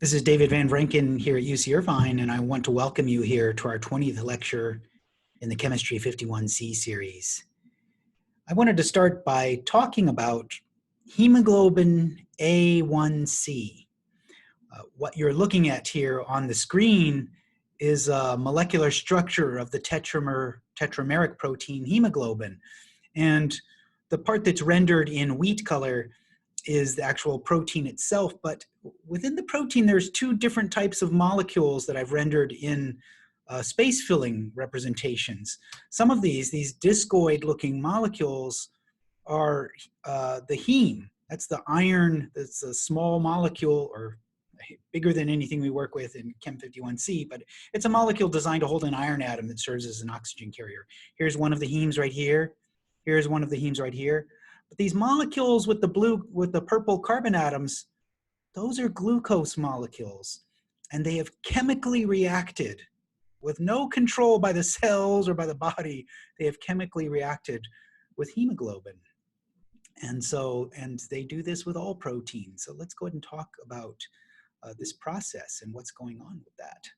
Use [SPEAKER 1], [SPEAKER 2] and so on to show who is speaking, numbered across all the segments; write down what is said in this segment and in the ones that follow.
[SPEAKER 1] This is David Van Vranken here at UC Irvine, and I want to welcome you here to our 20th lecture in the Chemistry 51C series. I wanted to start by talking about hemoglobin A1C. What you're looking at here on the screen is a molecular structure of the tetrameric protein hemoglobin. And the part that's rendered in wheat color is the actual protein itself, but within the protein there's two different types of molecules that I've rendered in space-filling representations. Some of these discoid-looking molecules are the heme. That's the iron, that's a small molecule, or bigger than anything we work with in Chem 51C, but it's a molecule designed to hold an iron atom that serves as an oxygen carrier. Here's one of the hemes right here. Here's one of the hemes right here. But these molecules with the purple carbon atoms, those are glucose molecules, and they have chemically reacted with no control by the cells or by the body. They have chemically reacted with hemoglobin. And they do this with all proteins. So let's go ahead and talk about this process and what's going on with that.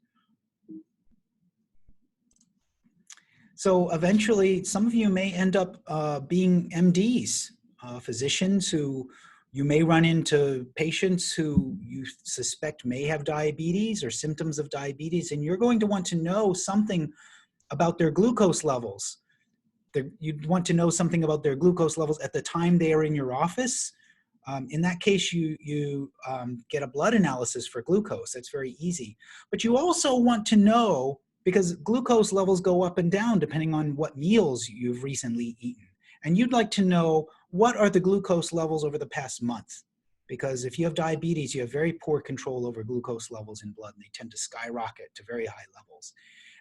[SPEAKER 1] So eventually, some of you may end up being MDs, physicians who you may run into patients who you suspect may have diabetes or symptoms of diabetes, and you're going to want to know something about their glucose levels. You'd want to know something about their glucose levels at the time they are in your office. In that case, you get a blood analysis for glucose. That's very easy. But you also want to know, because glucose levels go up and down depending on what meals you've recently eaten. And you'd like to know, what are the glucose levels over the past month? Because if you have diabetes, you have very poor control over glucose levels in blood, and they tend to skyrocket to very high levels.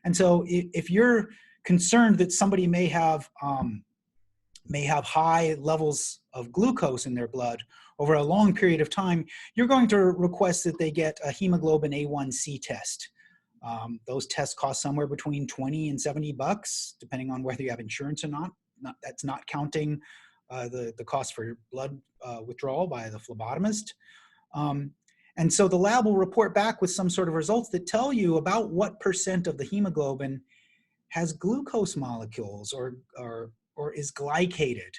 [SPEAKER 1] And so if you're concerned that somebody may have high levels of glucose in their blood over a long period of time, you're going to request that they get a hemoglobin A1C test. Those tests cost somewhere between 20 and 70 bucks, depending on whether you have insurance or not. That's not counting the cost for blood withdrawal by the phlebotomist. And so the lab will report back with some sort of results that tell you about what % of the hemoglobin has glucose molecules or is glycated,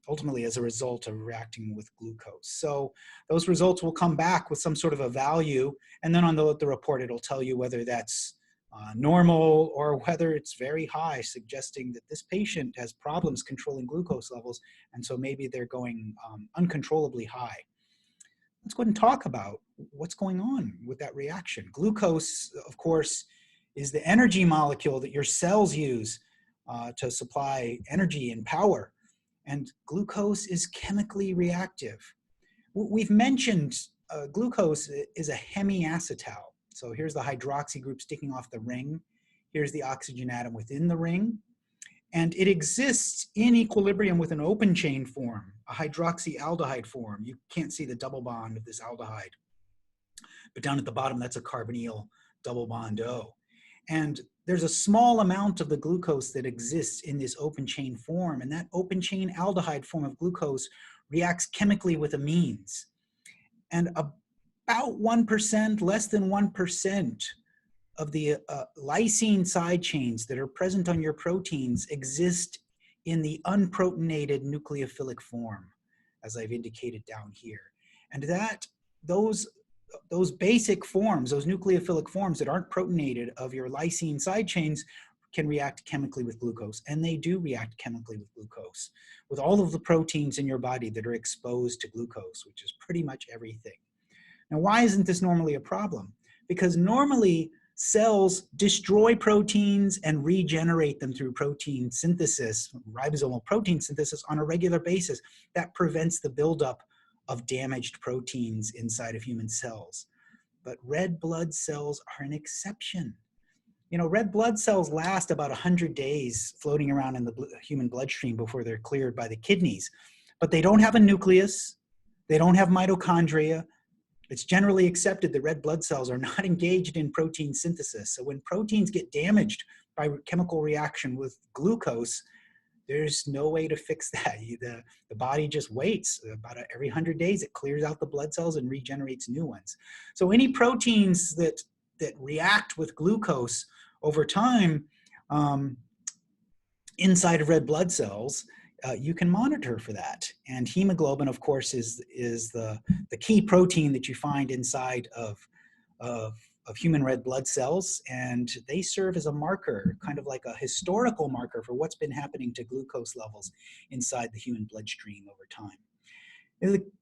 [SPEAKER 1] ultimately as a result of reacting with glucose. So those results will come back with some sort of a value, and then on the report it'll tell you whether that's normal or whether it's very high, suggesting that this patient has problems controlling glucose levels, and so maybe they're going uncontrollably high. Let's go ahead and talk about what's going on with that reaction. Glucose, of course, is the energy molecule that your cells use to supply energy and power, and glucose is chemically reactive. We've mentioned glucose is a hemiacetal. So here's the hydroxy group sticking off the ring. Here's the oxygen atom within the ring. And it exists in equilibrium with an open chain form, a hydroxyaldehyde form. You can't see the double bond of this aldehyde. But down at the bottom, that's a carbonyl double bond O. And there's a small amount of the glucose that exists in this open chain form. And that open chain aldehyde form of glucose reacts chemically with amines. And about 1%, less than 1% of the lysine side chains that are present on your proteins exist in the unprotonated nucleophilic form, as I've indicated down here. And those basic forms, those nucleophilic forms that aren't protonated of your lysine side chains, can react chemically with glucose, and they do react chemically with glucose, with all of the proteins in your body that are exposed to glucose, which is pretty much everything. Now, why isn't this normally a problem? Because normally cells destroy proteins and regenerate them through protein synthesis, ribosomal protein synthesis, on a regular basis. That prevents the buildup of damaged proteins inside of human cells. But red blood cells are an exception. You know, red blood cells last about 100 days floating around in the human bloodstream before they're cleared by the kidneys. But they don't have a nucleus. They don't have mitochondria. It's generally accepted that red blood cells are not engaged in protein synthesis. So when proteins get damaged by chemical reaction with glucose, There's no way to fix that. The body just waits. About every 100 days, it clears out the blood cells and regenerates new ones. So any proteins that react with glucose over time inside of red blood cells, you can monitor for that. And hemoglobin, of course, is the key protein that you find inside of human red blood cells, and they serve as a marker, kind of like a historical marker for what's been happening to glucose levels inside the human bloodstream over time.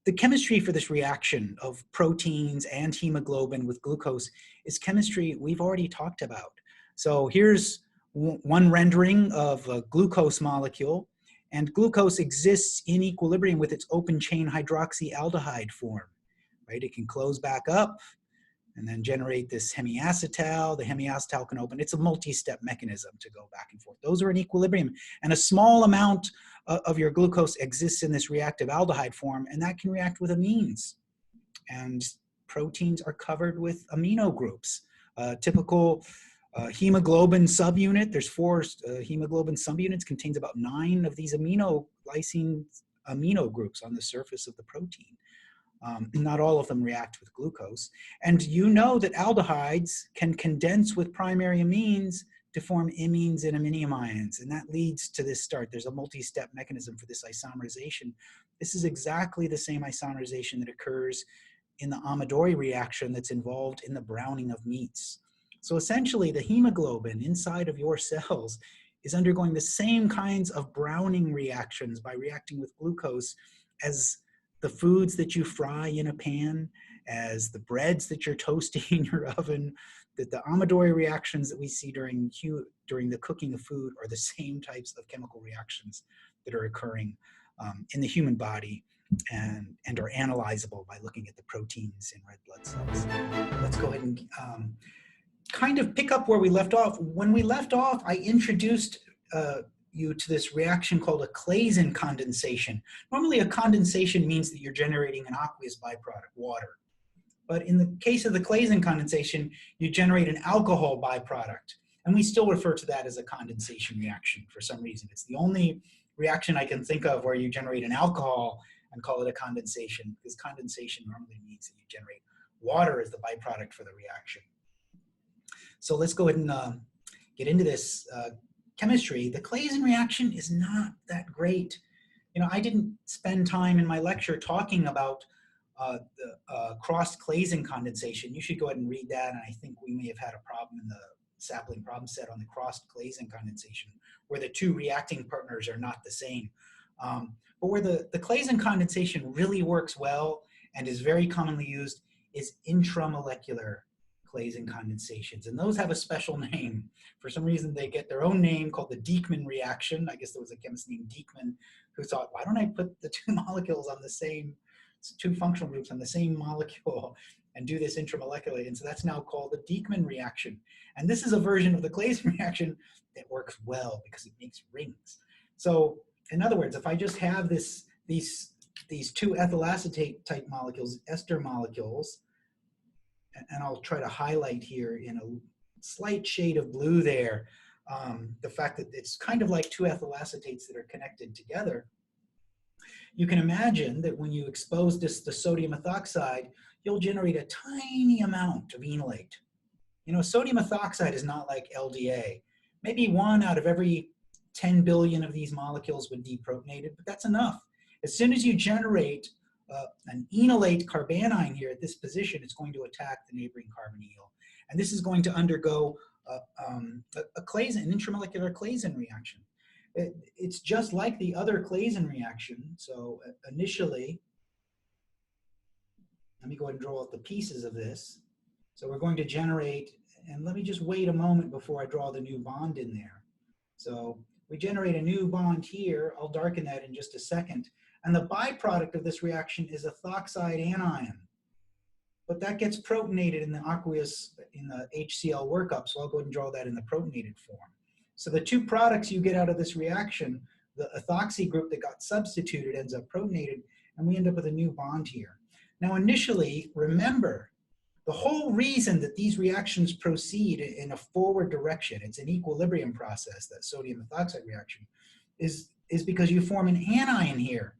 [SPEAKER 1] The chemistry for this reaction of proteins and hemoglobin with glucose is chemistry we've already talked about. So here's one rendering of a glucose molecule, and glucose exists in equilibrium with its open chain hydroxyaldehyde form, right? It can close back up and then generate this hemiacetal. The hemiacetal can open. It's a multi-step mechanism to go back and forth. Those are in equilibrium. And a small amount of your glucose exists in this reactive aldehyde form, and that can react with amines. And proteins are covered with amino groups. Typical hemoglobin subunit, there's 4 hemoglobin subunits, contains about 9 of these lysine amino groups on the surface of the protein. Not all of them react with glucose. And you know that aldehydes can condense with primary amines to form imines and aminoamides, and that leads to this start. There's a multi-step mechanism for this isomerization. This is exactly the same isomerization that occurs in the Amadori reaction that's involved in the browning of meats. So essentially, the hemoglobin inside of your cells is undergoing the same kinds of browning reactions by reacting with glucose as the foods that you fry in a pan, as the breads that you're toasting in your oven, that the Amadori reactions that we see during the cooking of food are the same types of chemical reactions that are occurring in the human body and are analyzable by looking at the proteins in red blood cells. Let's go ahead and kind of pick up where we left off. When we left off, I introduced you to this reaction called a Claisen condensation. Normally a condensation means that you're generating an aqueous byproduct, water. But in the case of the Claisen condensation, you generate an alcohol byproduct. And we still refer to that as a condensation reaction for some reason. It's the only reaction I can think of where you generate an alcohol and call it a condensation, because condensation normally means that you generate water as the byproduct for the reaction. So let's go ahead and get into this chemistry. The Claisen reaction is not that great. You know, I didn't spend time in my lecture talking about the cross-Claisen condensation. You should go ahead and read that, and I think we may have had a problem in the sapling problem set on the cross-Claisen condensation, where the 2 reacting partners are not the same. But where the Claisen condensation really works well and is very commonly used is intramolecular Claisen condensations, and those have a special name. For some reason, they get their own name called the Dieckman reaction. I guess there was a chemist named Dieckman who thought, why don't I put the 2 molecules on the same, 2 functional groups on the same molecule and do this intramolecularly? And so that's now called the Dieckman reaction. And this is a version of the Claisen reaction that works well because it makes rings. So in other words, if I just have these 2 ethyl acetate type molecules, ester molecules, and I'll try to highlight here in a slight shade of blue there, the fact that it's kind of like 2 ethyl acetates that are connected together. You can imagine that when you expose this to sodium ethoxide, you'll generate a tiny amount of enolate. You know, sodium ethoxide is not like LDA. Maybe 1 out of every 10 billion of these molecules would deprotonated, but that's enough. As soon as you generate an enolate carbanion here at this position, it's going to attack the neighboring carbonyl. And this is going to undergo a Claisen, an intramolecular Claisen reaction. It's just like the other Claisen reaction. So initially, let me go ahead and draw out the pieces of this. So we're going to generate, and let me just wait a moment before I draw the new bond in there. So we generate a new bond here. I'll darken that in just a second. And the byproduct of this reaction is a ethoxide anion. But that gets protonated in the aqueous, in the HCl workup, so I'll go ahead and draw that in the protonated form. So the 2 products you get out of this reaction, the ethoxy group that got substituted ends up protonated, and we end up with a new bond here. Now initially, remember, the whole reason that these reactions proceed in a forward direction, it's an equilibrium process, that sodium ethoxide reaction, is because you form an anion here.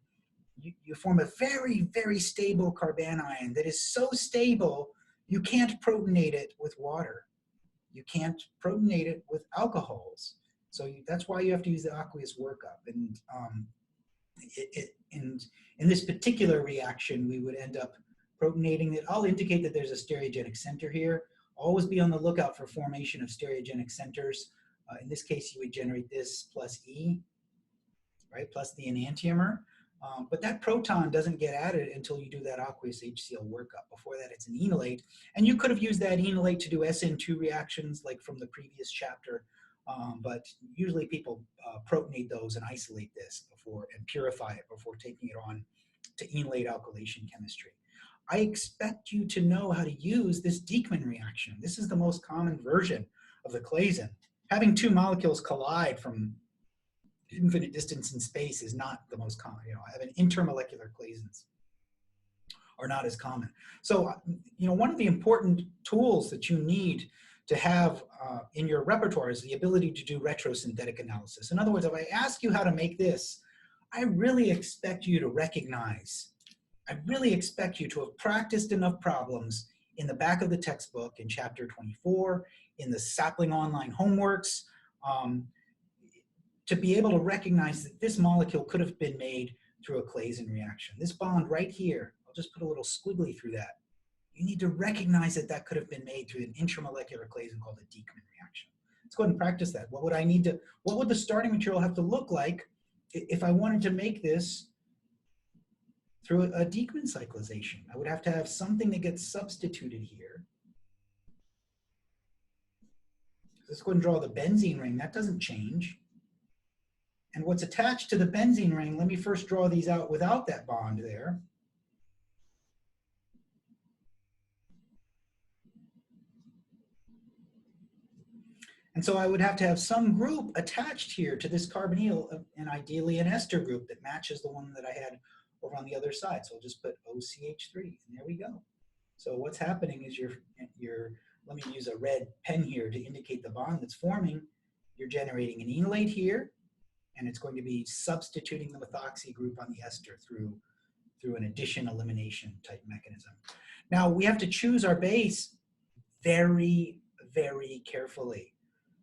[SPEAKER 1] You form a very, very stable carbanion that is so stable you can't protonate it with water. You can't protonate it with alcohols. So that's why you have to use the aqueous workup. And in this particular reaction, we would end up protonating it. I'll indicate that there's a stereogenic center here. Always be on the lookout for formation of stereogenic centers. In this case, you would generate this plus E, right, plus the enantiomer. But that proton doesn't get added until you do that aqueous HCl workup. Before that, it's an enolate. And you could have used that enolate to do SN2 reactions like from the previous chapter. But usually people protonate those and isolate this before and purify it before taking it on to enolate alkylation chemistry. I expect you to know how to use this Dieckman reaction. This is the most common version of the Claisen. Having two molecules collide from infinite distance in space is not the most common. Having intermolecular Claisens are not as common. So, one of the important tools that you need to have in your repertoire is the ability to do retrosynthetic analysis. In other words, if I ask you how to make this, I really expect you to recognize, I really expect you to have practiced enough problems in the back of the textbook in chapter 24, in the Sapling online homeworks, to be able to recognize that this molecule could have been made through a Claisen reaction. This bond right here, I'll just put a little squiggly through that. You need to recognize that that could have been made through an intramolecular Claisen called a Dieckman reaction. Let's go ahead and practice that. What would the starting material have to look like if I wanted to make this through a Dieckman cyclization? I would have to have something that gets substituted here. Let's go ahead and draw the benzene ring. That doesn't change. And what's attached to the benzene ring, let me first draw these out without that bond there. And so I would have to have some group attached here to this carbonyl, and ideally an ester group that matches the one that I had over on the other side. So I'll just put OCH3, and there we go. So what's happening is let me use a red pen here to indicate the bond that's forming. You're generating an enolate here, and it's going to be substituting the methoxy group on the ester through an addition elimination type mechanism. Now we have to choose our base very, very carefully.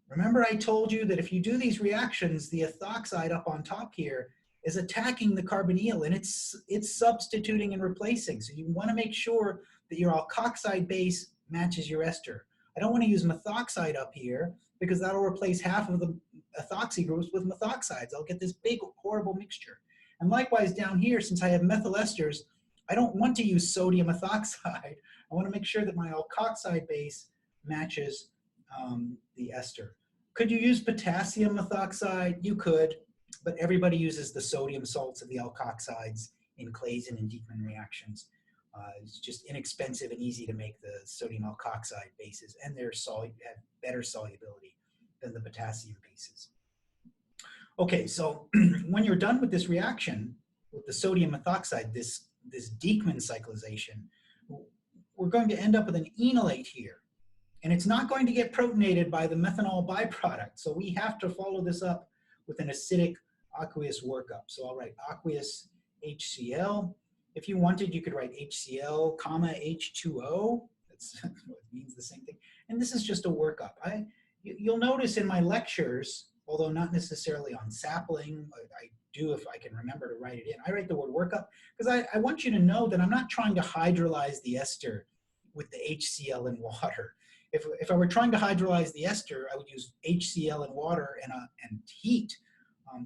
[SPEAKER 1] Remember I told you that if you do these reactions, the ethoxide up on top here is attacking the carbonyl, and it's substituting and replacing. So you want to make sure that your alkoxide base matches your ester. I don't want to use methoxide up here because that'll replace half of the ethoxy groups with methoxides. I'll get this big, horrible mixture. And likewise down here, since I have methyl esters, I don't want to use sodium ethoxide. I want to make sure that my alkoxide base matches the ester. Could you use potassium methoxide? You could, but everybody uses the sodium salts of the alkoxides in Claisen and Dieckman reactions. It's just inexpensive and easy to make the sodium alkoxide bases, and they're have better solubility than the potassium bases. Okay, so when you're done with this reaction with the sodium methoxide, this Dieckman cyclization, we're going to end up with an enolate here. And it's not going to get protonated by the methanol byproduct. So we have to follow this up with an acidic aqueous workup. So I'll write aqueous HCl. If you wanted, you could write HCl, comma, H2O. That's what means the same thing. And this is just a workup. You'll notice in my lectures, although not necessarily on Sapling, I do if I can remember to write it in. I write the word workup because I want you to know that I'm not trying to hydrolyze the ester with the HCl in water. If I were trying to hydrolyze the ester, I would use HCl and water and heat.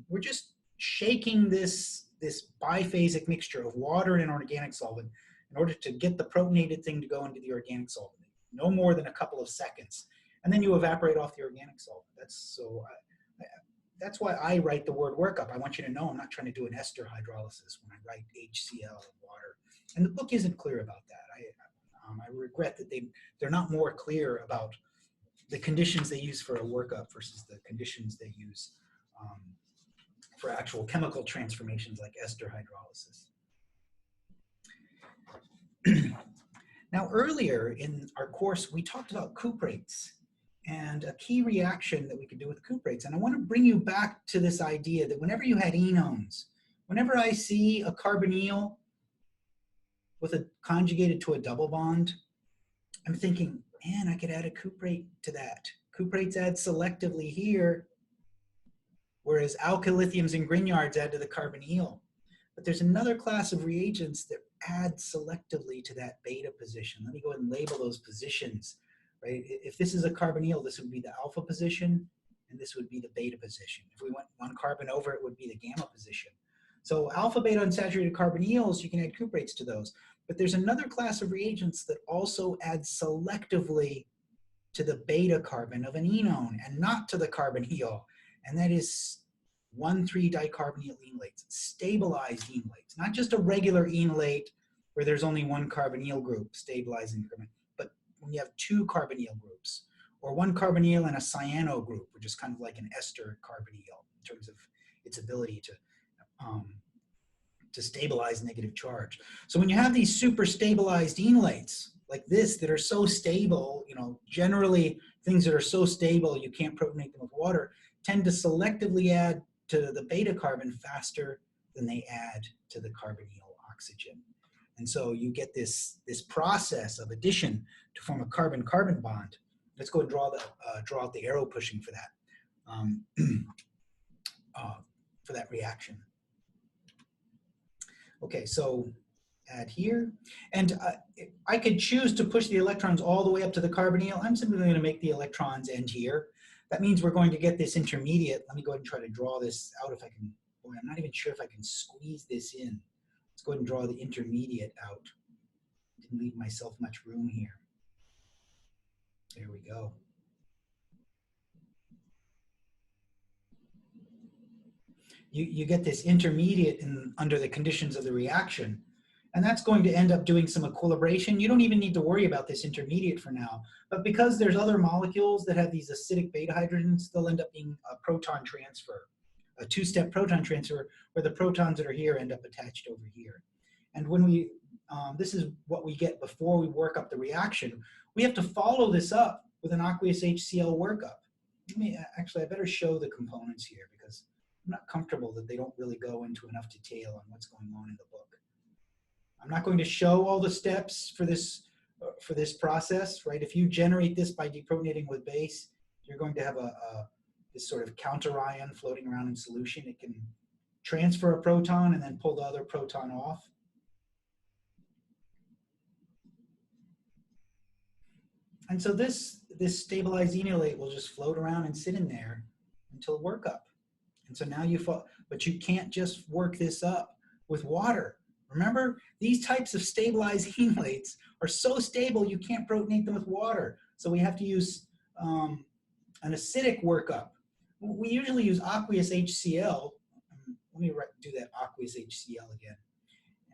[SPEAKER 1] We're just shaking this biphasic mixture of water and an organic solvent in order to get the protonated thing to go into the organic solvent. No more than a couple of seconds. And then you evaporate off the organic solvent. That's why I write the word workup. I want you to know I'm not trying to do an ester hydrolysis when I write HCl and water. And the book isn't clear about that. I regret that they're not more clear about the conditions they use for a workup versus the conditions they use for actual chemical transformations like ester hydrolysis. Now earlier in our course, we talked about cuprates. and a key reaction that we could do with cuprates. And I want to bring you back to this idea that whenever you had enones, whenever I see a carbonyl with a conjugated to a double bond, I'm thinking, man, I could add a cuprate to that. Cuprates add selectively here, whereas alkylithiums and Grignards add to the carbonyl. But there's another class of reagents that add selectively to that beta position. Let me go ahead and label those positions. Right? If this is a carbonyl, this would be the alpha position, and this would be the beta position. If we went one carbon over, it would be the gamma position. So alpha, beta unsaturated carbonyls, you can add cuprates to those. But there's another class of reagents that also add selectively to the beta carbon of an enone and not to the carbonyl, and that is 1,3-dicarbonyl enolates, stabilized enolates, not just a regular enolate where there's only one carbonyl group stabilizing the carbon, but when you have two carbonyl groups, or one carbonyl and a cyano group, which is kind of like an ester carbonyl in terms of its ability to stabilize negative charge. So when you have these super stabilized enolates like this that are so stable, you know, generally things that are so stable you can't protonate them with water tend to selectively add to the beta carbon faster than they add to the carbonyl oxygen. And so you get this process of addition to form a carbon-carbon bond. Let's go and draw out the arrow pushing for that reaction. Okay, so add here. And I could choose to push the electrons all the way up to the carbonyl. I'm simply going to make the electrons end here. That means we're going to get this intermediate. Let me go ahead and try to draw this out if I can. Boy, I'm not even sure if I can squeeze this in. Let's go ahead and draw the intermediate out. Didn't leave myself much room here. There we go. You get this intermediate under the conditions of the reaction. And that's going to end up doing some equilibration. You don't even need to worry about this intermediate for now. But because there's other molecules that have these acidic beta hydrogens, they'll end up being a proton transfer, a two-step proton transfer, where the protons that are here end up attached over here. And when we, this is what we get before we work up the reaction. We have to follow this up with an aqueous HCl workup. Actually, I better show the components here because I'm not comfortable that they don't really go into enough detail on what's going on in the book. I'm not going to show all the steps for this process, right? If you generate this by deprotonating with base, you're going to have this sort of counter ion floating around in solution. It can transfer a proton and then pull the other proton off. And so this stabilized enolate will just float around and sit in there until workup. And so now but you can't just work this up with water. Remember, these types of stabilized enolates are so stable you can't protonate them with water. So we have to use an acidic workup. We usually use aqueous HCl. Let me do that aqueous HCl again.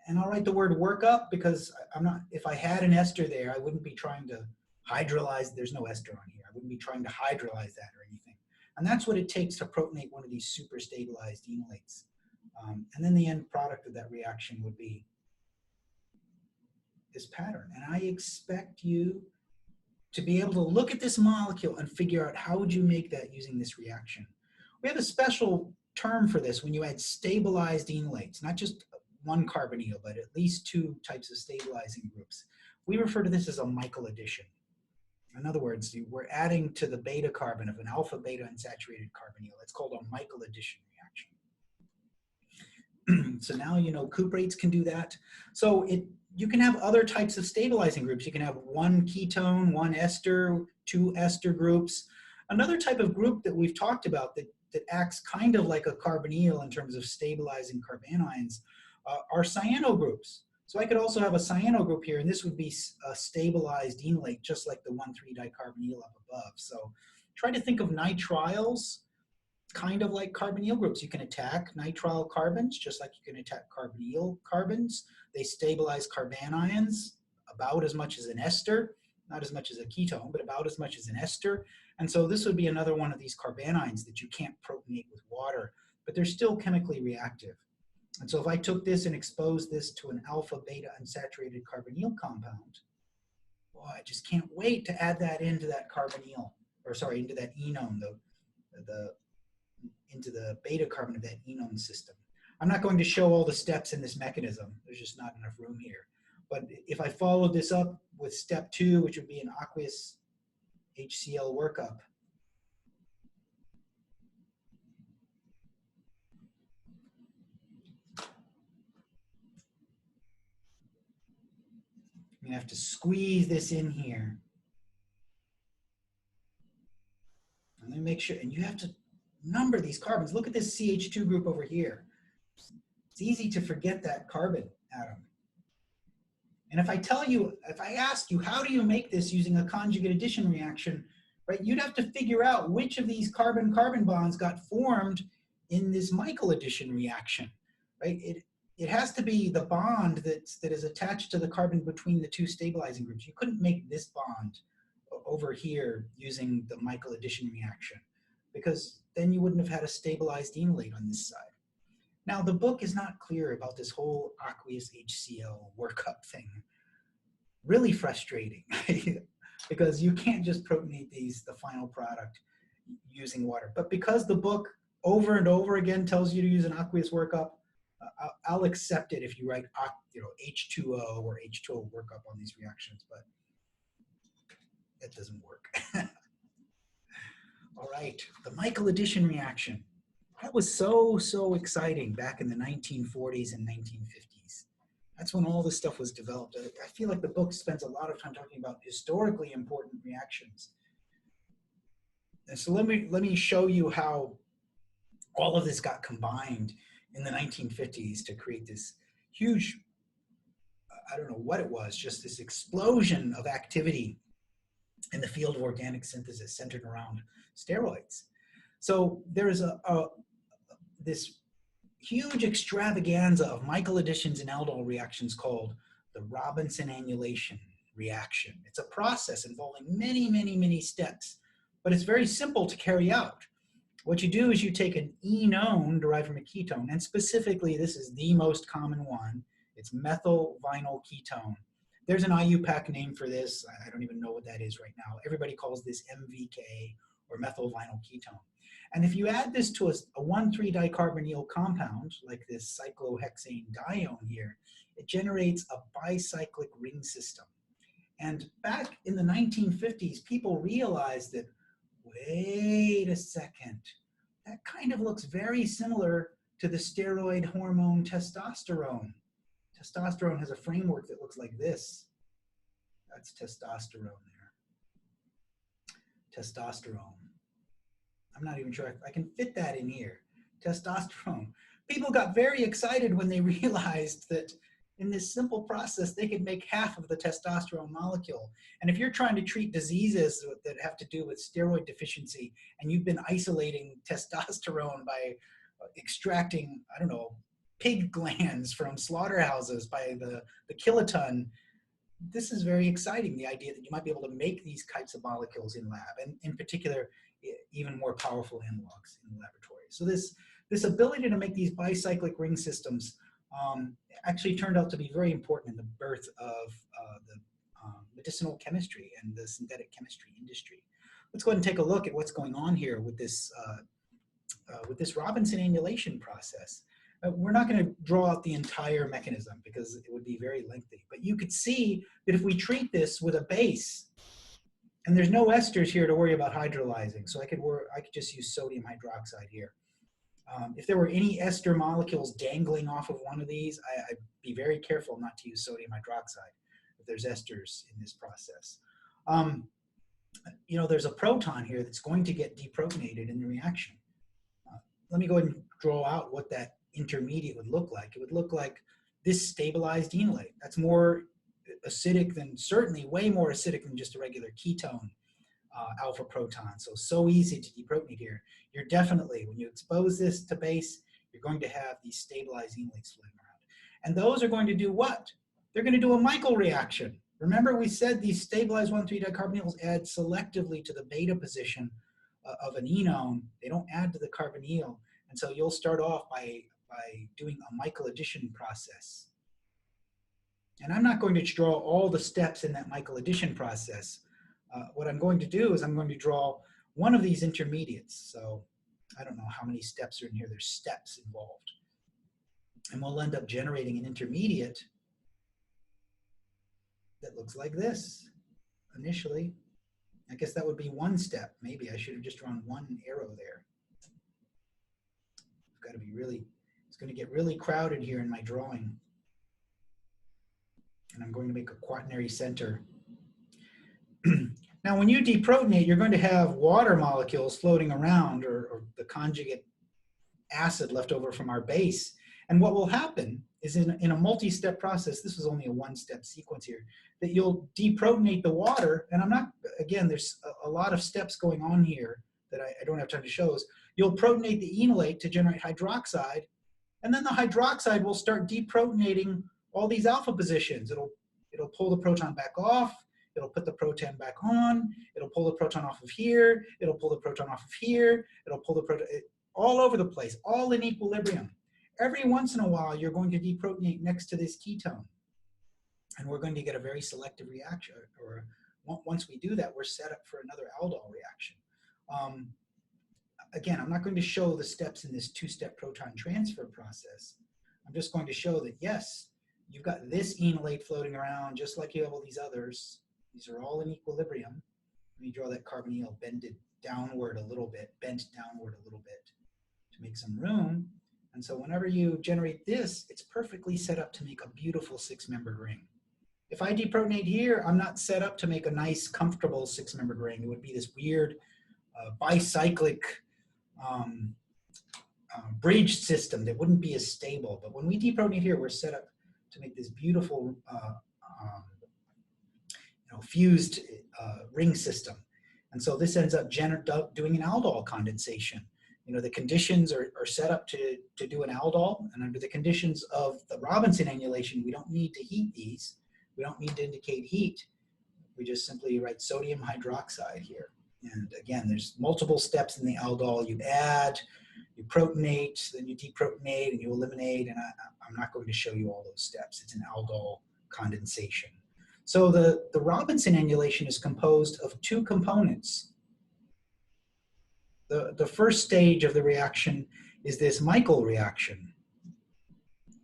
[SPEAKER 1] And I'll write the word workup because if I had an ester there, I wouldn't be trying to hydrolyze. There's no ester on here. I wouldn't be trying to hydrolyze that or anything. And that's what it takes to protonate one of these super stabilized enolates. And then the end product of that reaction would be this pattern. And I expect you to be able to look at this molecule and figure out how would you make that using this reaction. We have a special term for this when you add stabilized enolates, not just one carbonyl, but at least two types of stabilizing groups. We refer to this as a Michael addition. In other words, we're adding to the beta carbon of an alpha beta unsaturated carbonyl. It's called a Michael addition reaction. So now you know cuprates can do that. So you can have other types of stabilizing groups. You can have one ketone, one ester, two ester groups. Another type of group that we've talked about that acts kind of like a carbonyl in terms of stabilizing carbanions are cyano groups. So I could also have a cyano group here, and this would be a stabilized enolate, just like the 1,3-dicarbonyl up above. So try to think of nitriles kind of like carbonyl groups. You can attack nitrile carbons just like you can attack carbonyl carbons. They stabilize carbanions about as much as an ester, not as much as a ketone, but about as much as an ester. And so this would be another one of these carbanions that you can't protonate with water, but they're still chemically reactive. And so if I took this and exposed this to an alpha beta unsaturated carbonyl compound, boy, I just can't wait to add that into that carbonyl. or sorry, into that enone, into the beta carbon of that enone system. I'm not going to show all the steps in this mechanism. There's just not enough room here. But if I followed this up with step 2, which would be an aqueous HCl workup, I'm going to have to squeeze this in here. And then make sure, and you have to number these carbons. Look at this CH2 group over here. It's easy to forget that carbon atom. And if I tell you, if I ask you, how do you make this using a conjugate addition reaction, right? You'd have to figure out which of these carbon-carbon bonds got formed in this Michael addition reaction, right? It has to be the bond that is attached to the carbon between the two stabilizing groups. You couldn't make this bond over here using the Michael addition reaction, because then you wouldn't have had a stabilized enolate on this side. Now, the book is not clear about this whole aqueous HCl workup thing. Really frustrating, because you can't just protonate the final product using water. But because the book over and over again tells you to use an aqueous workup, I'll accept it if you write H2O or H2O workup on these reactions, but that doesn't work. All right, the Michael addition reaction. That was so exciting back in the 1940s and 1950s. That's when all this stuff was developed. I feel like the book spends a lot of time talking about historically important reactions. And so let me show you how all of this got combined in the 1950s to create this huge, I don't know what it was, just this explosion of activity in the field of organic synthesis centered around steroids. So there's this huge extravaganza of Michael additions and aldol reactions called the Robinson annulation reaction. It's a process involving many steps, but it's very simple to carry out. What you do is you take an enone derived from a ketone, and specifically this is the most common one. It's methyl vinyl ketone. There's an IUPAC name for this. I don't even know what that is right now. Everybody calls this MVK or methyl vinyl ketone. And if you add this to a 1,3-dicarbonyl compound, like this cyclohexane dione here, it generates a bicyclic ring system. And back in the 1950s, people realized that, wait a second, that kind of looks very similar to the steroid hormone testosterone. Testosterone has a framework that looks like this. That's testosterone there. Testosterone. I'm not even sure I can fit that in here. Testosterone. People got very excited when they realized that in this simple process, they could make half of the testosterone molecule. And if you're trying to treat diseases that have to do with steroid deficiency, and you've been isolating testosterone by extracting, I don't know, pig glands from slaughterhouses by the kiloton, this is very exciting, the idea that you might be able to make these types of molecules in lab, and in particular, even more powerful analogs in the laboratory. So this ability to make these bicyclic ring systems actually turned out to be very important in the birth of the medicinal chemistry and the synthetic chemistry industry. Let's go ahead and take a look at what's going on here with this Robinson annulation process. We're not going to draw out the entire mechanism because it would be very lengthy, but you could see that if we treat this with a base, and there's no esters here to worry about hydrolyzing, so I could just use sodium hydroxide here. If there were any ester molecules dangling off of one of these, I'd be very careful not to use sodium hydroxide if there's esters in this process. There's a proton here that's going to get deprotonated in the reaction. Let me go ahead and draw out what that intermediate would look like. It would look like this stabilized enolate. That's more acidic than, certainly way more acidic than just a regular ketone alpha proton. So easy to deprotonate here. You're definitely, when you expose this to base, you're going to have these stabilized enolates floating around. And those are going to do what? They're going to do a Michael reaction. Remember we said these stabilized 1,3-dicarbonyls add selectively to the beta position of an enone. They don't add to the carbonyl. And so you'll start off by doing a Michael addition process. And I'm not going to draw all the steps in that Michael addition process. What I'm going to do is I'm going to draw one of these intermediates. So I don't know how many steps are in here. There's steps involved. And we'll end up generating an intermediate that looks like this initially. I guess that would be one step. Maybe I should have just drawn one arrow there. It's got to be really, it's going to get really crowded here in my drawing. And I'm going to make a quaternary center. Now, when you deprotonate, you're going to have water molecules floating around, or the conjugate acid left over from our base. And what will happen is in a multi-step process, this is only a one-step sequence here, that you'll deprotonate the water. And I'm not, again, there's a lot of steps going on here that I don't have time to show. You'll protonate the enolate to generate hydroxide. And then the hydroxide will start deprotonating all these alpha positions. It'll pull the proton back off. It'll put the proton back on. It'll pull the proton off of here. It'll pull the proton off of here. It'll pull the proton all over the place, all in equilibrium. Every once in a while, you're going to deprotonate next to this ketone. And we're going to get a very selective reaction. Or once we do that, we're set up for another aldol reaction. Again, I'm not going to show the steps in this two-step proton transfer process. I'm just going to show that, yes, you've got this enolate floating around just like you have all these others. These are all in equilibrium. Let me draw that carbonyl bent downward a little bit to make some room. And so whenever you generate this, it's perfectly set up to make a beautiful six-membered ring. If I deprotonate here, I'm not set up to make a nice, comfortable six-membered ring. It would be this weird bicyclic bridge system that wouldn't be as stable. But when we deprotonate here, we're set up to make this beautiful fused ring system. And so this ends up doing an aldol condensation. The conditions are set up to do an aldol, and under the conditions of the Robinson annulation, we don't need to heat these. We don't need to indicate heat. We just simply write sodium hydroxide here. And again, there's multiple steps in the aldol. You add, you protonate, then you deprotonate, and you eliminate, and I'm not going to show you all those steps. It's an aldol condensation. So the Robinson annulation is composed of two components. The first stage of the reaction is this Michael reaction.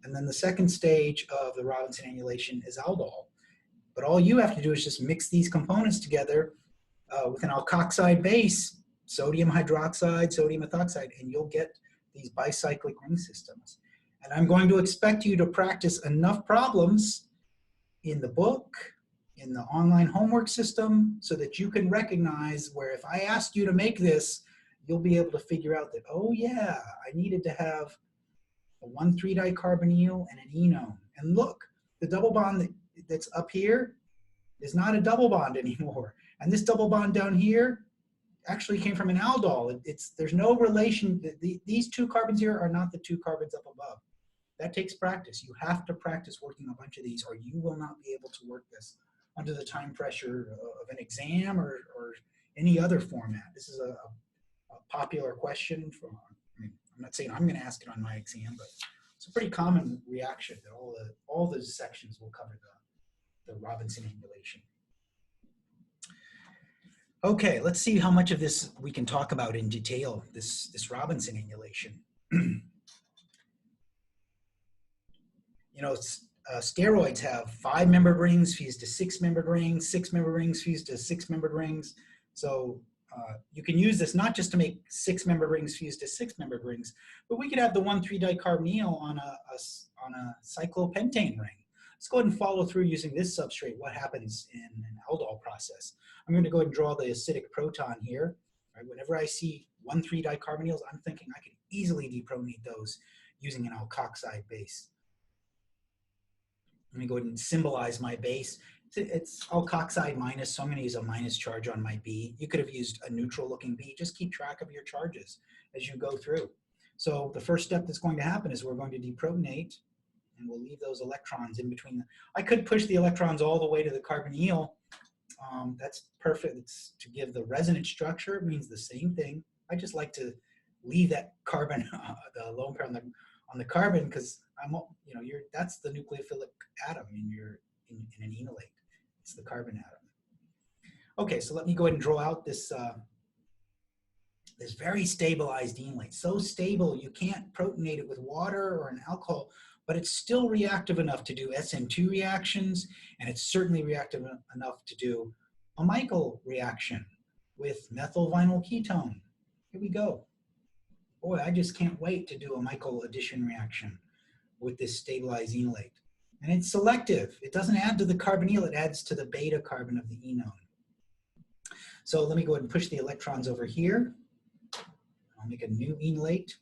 [SPEAKER 1] And then the second stage of the Robinson annulation is aldol. But all you have to do is just mix these components together with an alkoxide base, sodium hydroxide, sodium ethoxide, and you'll get these bicyclic ring systems. And I'm going to expect you to practice enough problems in the book, in the online homework system, so that you can recognize where if I ask you to make this, you'll be able to figure out that, oh yeah, I needed to have a 1,3-dicarbonyl and an enone. And look, the double bond that's up here is not a double bond anymore. And this double bond down here actually came from an aldol. There's no relation. These two carbons here are not the two carbons up above. That takes practice. You have to practice working a bunch of these, or you will not be able to work this under the time pressure of an exam or any other format. This is a popular question from, I'm not saying I'm going to ask it on my exam, but it's a pretty common reaction that all the sections will cover the Robinson annulation. Okay, let's see how much of this we can talk about in detail, this Robinson annulation. Steroids have 5-membered rings fused to 6-membered rings, 6-membered rings fused to 6-membered rings. So you can use this not just to make 6-membered rings fused to 6-membered rings, but we could have the 1,3-dicarbonyl on a cyclopentane ring. Let's go ahead and follow through using this substrate, what happens in an aldol process. I'm going to go ahead and draw the acidic proton here. Right? Whenever I see 1,3-dicarbonyls, I'm thinking I could easily deprotonate those using an alkoxide base. Let me go ahead and symbolize my base. It's alkoxide minus, so I'm going to use a minus charge on my B. You could have used a neutral looking B. Just keep track of your charges as you go through. So the first step that's going to happen is we're going to deprotonate, and we'll leave those electrons in between. I could push the electrons all the way to the carbonyl. That's perfect. It's to give the resonance structure. It means the same thing. I just like to leave that carbon, the lone pair on the carbon, because that's the nucleophilic atom in an enolate. It's the carbon atom. Okay, so let me go ahead and draw out this this very stabilized enolate. So stable you can't protonate it with water or an alcohol, but it's still reactive enough to do SN2 reactions, and it's certainly reactive enough to do a Michael reaction with methyl vinyl ketone. Here we go. Boy, I just can't wait to do a Michael addition reaction with this stabilized enolate. And it's selective. It doesn't add to the carbonyl, it adds to the beta carbon of the enone. So let me go ahead and push the electrons over here. I'll make a new enolate.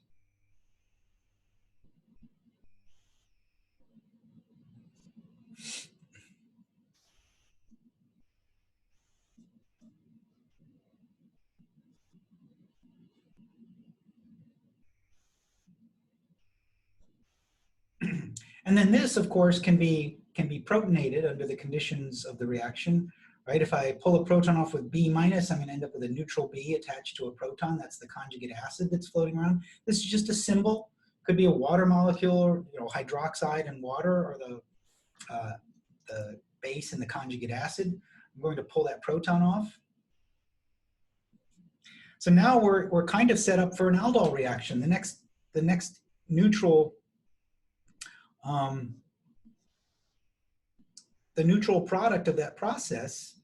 [SPEAKER 1] And then this, of course, can be protonated under the conditions of the reaction, right? If I pull a proton off with B minus, I'm going to end up with a neutral B attached to a proton. That's the conjugate acid that's floating around. This is just a symbol. Could be a water molecule, or hydroxide and water, or the base and the conjugate acid. I'm going to pull that proton off. So now we're kind of set up for an aldol reaction. The next neutral. The neutral product of that process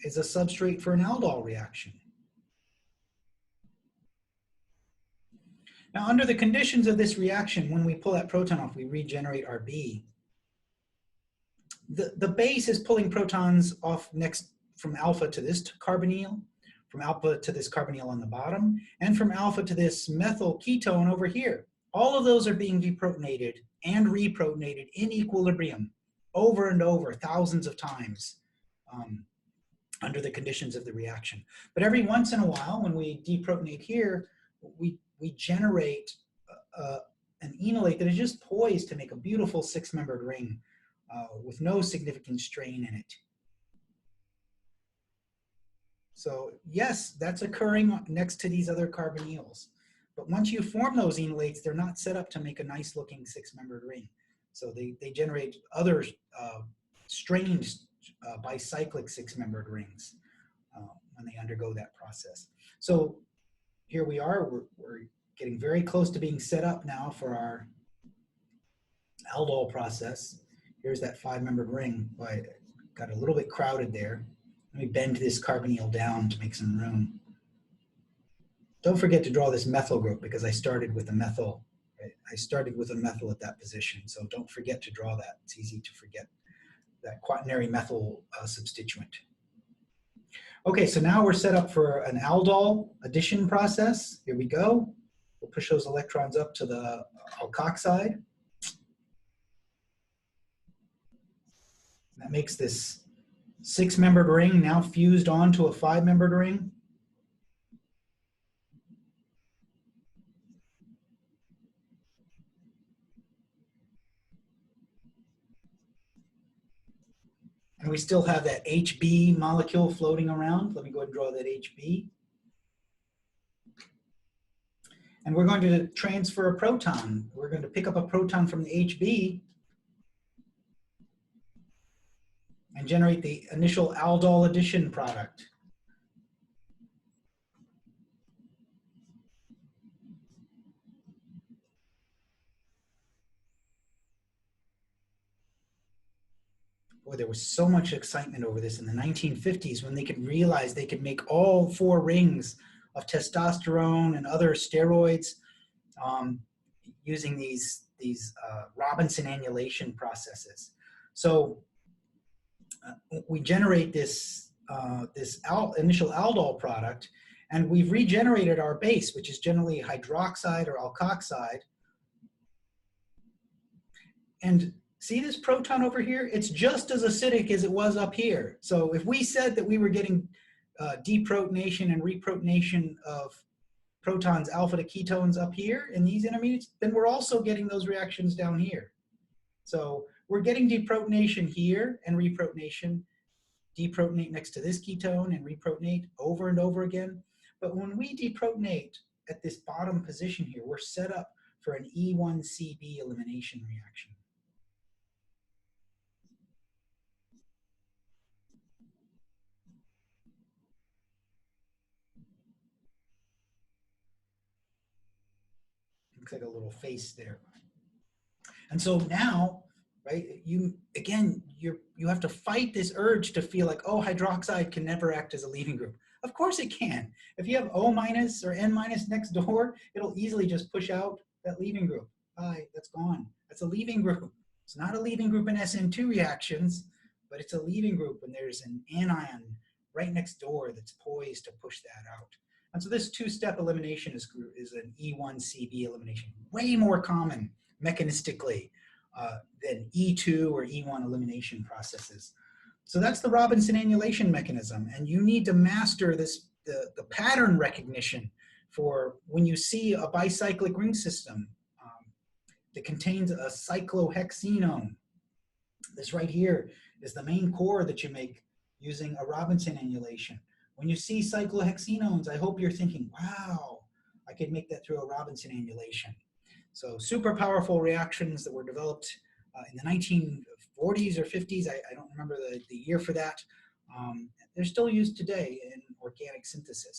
[SPEAKER 1] is a substrate for an aldol reaction. Now, under the conditions of this reaction, when we pull that proton off, we regenerate our B. The base is pulling protons off next from alpha to this carbonyl, from alpha to this carbonyl on the bottom, and from alpha to this methyl ketone over here. All of those are being deprotonated and reprotonated in equilibrium over and over, thousands of times under the conditions of the reaction. But every once in a while, when we deprotonate here, we generate an enolate that is just poised to make a beautiful six-membered ring with no significant strain in it. So yes, that's occurring next to these other carbonyls. But once you form those enolates, they're not set up to make a nice looking six-membered ring. So they generate other strained bicyclic six-membered rings when they undergo that process. So here we are, we're getting very close to being set up now for our aldol process. Here's that five-membered ring. I got a little bit crowded there. Let me bend this carbonyl down to make some room. Don't forget to draw this methyl group because I started with a methyl. Right? I started with a methyl at that position, so don't forget to draw that. It's easy to forget that quaternary methyl substituent. Okay, so now we're set up for an aldol addition process. Here we go. We'll push those electrons up to the alkoxide. That makes this six-membered ring now fused onto a five-membered ring. And we still have that HB molecule floating around. Let me go ahead and draw that HB. And we're going to transfer a proton. We're going to pick up a proton from the HB and generate the initial aldol addition product. Boy, there was so much excitement over this in the 1950s when they could realize they could make all four rings of testosterone and other steroids using these Robinson annulation processes. So we generate this initial aldol product, and we've regenerated our base, which is generally hydroxide or alkoxide. And see this proton over here? It's just as acidic as it was up here. So if we said that we were getting deprotonation and reprotonation of protons alpha to ketones up here in these intermediates, then we're also getting those reactions down here. So we're getting deprotonation here and reprotonation, deprotonate next to this ketone and reprotonate over and over again. But when we deprotonate at this bottom position here, we're set up for an E1CB elimination reaction. Looks like a little face there. And so now, right, you have to fight this urge to feel like, oh, hydroxide can never act as a leaving group. Of course it can. If you have O- or N- next door, it'll easily just push out that leaving group. Bye, that's gone. That's a leaving group. It's not a leaving group in SN2 reactions, but it's a leaving group when there's an anion right next door that's poised to push that out. And so this two-step elimination is an E1CB elimination, way more common mechanistically than E2 or E1 elimination processes. So that's the Robinson annulation mechanism, and you need to master this, the pattern recognition for when you see a bicyclic ring system that contains a cyclohexenone. This right here is the main core that you make using a Robinson annulation. When you see cyclohexenones, I hope you're thinking, wow, I could make that through a Robinson annulation. So super powerful reactions that were developed in the 1940s or 50s. I don't remember the year for that. They're still used today in organic synthesis.